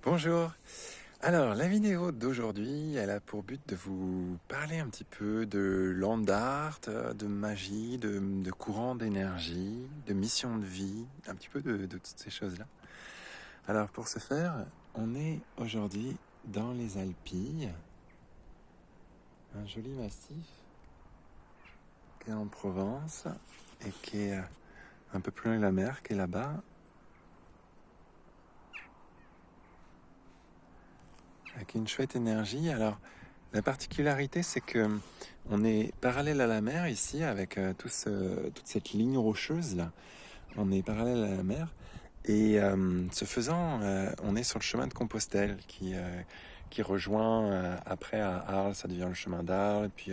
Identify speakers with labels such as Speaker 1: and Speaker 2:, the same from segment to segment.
Speaker 1: Bonjour. Alors, la vidéo d'aujourd'hui, elle a pour but de vous parler un petit peu de land art, de magie, de courant d'énergie, de mission de vie, un petit peu de toutes ces choses-là. Alors, pour ce faire, on est aujourd'hui dans les Alpilles, un joli massif qui est en Provence et qui est un peu plus loin de la mer, qui est là-bas, avec une chouette énergie. Alors, la particularité, c'est que on est parallèle à la mer ici, avec toute cette ligne rocheuse là. On est parallèle à la mer. Et ce faisant, on est sur le chemin de Compostelle qui rejoint après à Arles, ça devient le chemin d'Arles, puis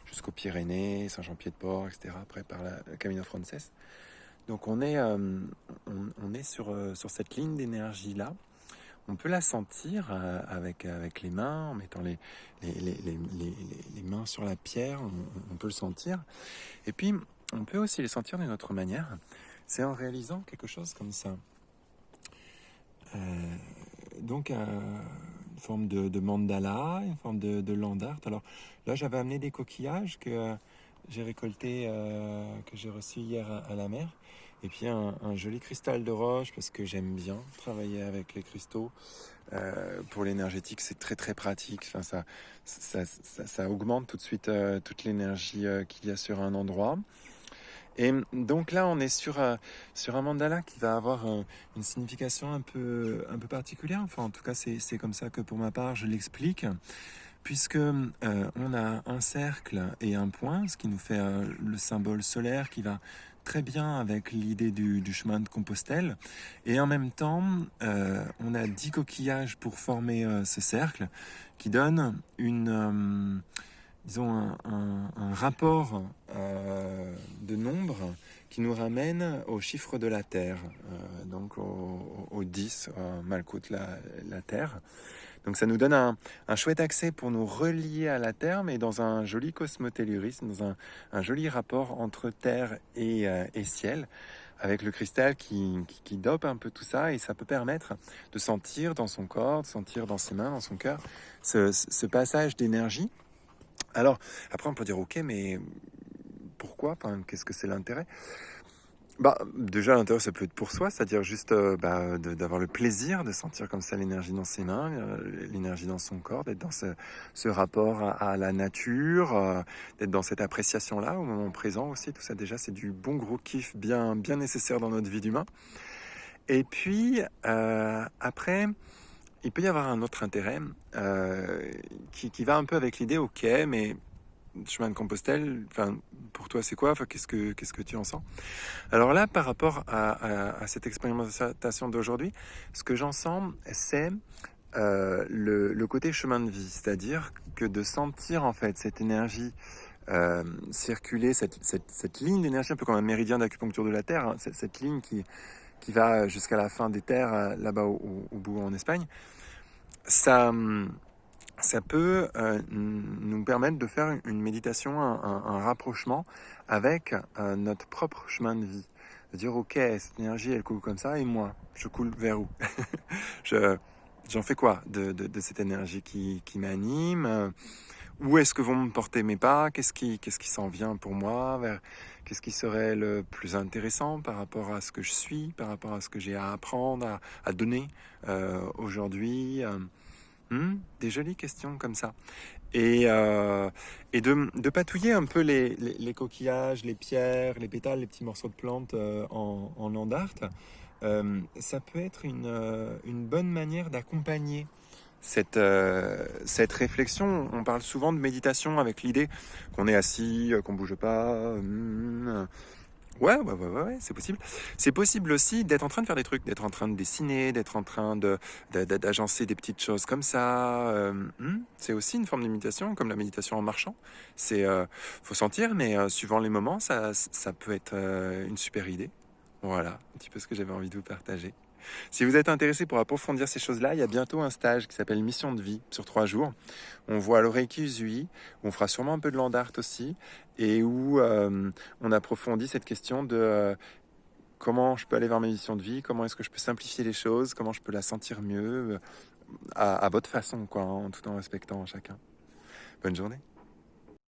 Speaker 1: jusqu'aux Pyrénées, Saint-Jean-Pied-de-Port, etc. Après par le Camino Frances. Donc on est sur cette ligne d'énergie là. On peut la sentir avec les mains, en mettant les mains sur la pierre, on peut le sentir. Et puis, on peut aussi les sentir d'une autre manière. C'est en réalisant quelque chose comme ça. Donc, une forme de mandala, une forme de land art. Alors là, j'avais amené des coquillages que j'ai récoltés, que j'ai reçus hier à la mer. Et puis un joli cristal de roche, parce que j'aime bien travailler avec les cristaux. Pour l'énergétique, c'est très très pratique. Enfin, ça augmente tout de suite toute l'énergie qu'il y a sur un endroit. Et donc là, on est sur un mandala qui va avoir une signification un peu particulière. Enfin, en tout cas, c'est comme ça que pour ma part, je l'explique. Puisque on a un cercle et un point, ce qui nous fait le symbole solaire qui va très bien avec l'idée du chemin de Compostelle. Et en même temps, on a 10 coquillages pour former ce cercle qui donne disons un rapport de nombre qui nous ramène au chiffre de la Terre, donc au 10, Malkout, la Terre. Donc ça nous donne un chouette accès pour nous relier à la Terre, mais dans un joli cosmotellurisme, dans un joli rapport entre Terre et ciel, avec le cristal qui dope un peu tout ça, et ça peut permettre de sentir dans son corps, de sentir dans ses mains, dans son cœur, ce passage d'énergie. Alors, après on peut dire, ok, mais pourquoi? Enfin, qu'est-ce que c'est l'intérêt? Bah, déjà, l'intérêt, ça peut être pour soi, c'est-à-dire juste d'avoir le plaisir de sentir comme ça l'énergie dans ses mains, l'énergie dans son corps, d'être dans ce rapport à la nature, d'être dans cette appréciation-là, au moment présent aussi. Tout ça, déjà, c'est du bon gros kiff bien, bien nécessaire dans notre vie d'humain. Et puis, après, il peut y avoir un autre intérêt qui va un peu avec l'idée, ok, mais chemin de Compostelle, enfin, pour toi, c'est quoi? Enfin, qu'est-ce que tu en sens? Alors là, par rapport à cette expérimentation d'aujourd'hui, ce que j'en sens, c'est le côté chemin de vie, c'est-à-dire que de sentir en fait cette énergie circuler, cette ligne d'énergie, un peu comme un méridien d'acupuncture de la Terre, hein, cette ligne qui va jusqu'à la fin des terres, là-bas au bout en Espagne, ça, ça peut nous permettre de faire une méditation, un rapprochement avec notre propre chemin de vie. De dire, ok, cette énergie, elle coule comme ça, et moi, je coule vers où? je, J'en fais quoi de cette énergie qui m'anime? Où est-ce que vont me porter mes pas? Qu'est-ce qui s'en vient pour moi? Qu'est-ce qui serait le plus intéressant par rapport à ce que je suis, par rapport à ce que j'ai à apprendre, à donner aujourd'hui? Des jolies questions comme ça. Et de patouiller un peu les coquillages, les pierres, les pétales, les petits morceaux de plantes en land art, ça peut être une bonne manière d'accompagner cette réflexion. On parle souvent de méditation avec l'idée qu'on est assis, qu'on bouge pas. Ouais, c'est possible. C'est possible aussi d'être en train de faire des trucs, d'être en train de dessiner, d'être en train d'agencer des petites choses comme ça. C'est aussi une forme de méditation, comme la méditation en marchant. Faut sentir, mais suivant les moments, ça peut être une super idée. Voilà, un petit peu ce que j'avais envie de vous partager. Si vous êtes intéressé pour approfondir ces choses-là, il y a bientôt un stage qui s'appelle Mission de vie sur 3 jours. On voit l'oreille Usui, où on fera sûrement un peu de land art aussi, et où on approfondit cette question de comment je peux aller vers ma mission de vie, comment est-ce que je peux simplifier les choses, comment je peux la sentir mieux, à votre façon, quoi, tout en respectant chacun. Bonne journée.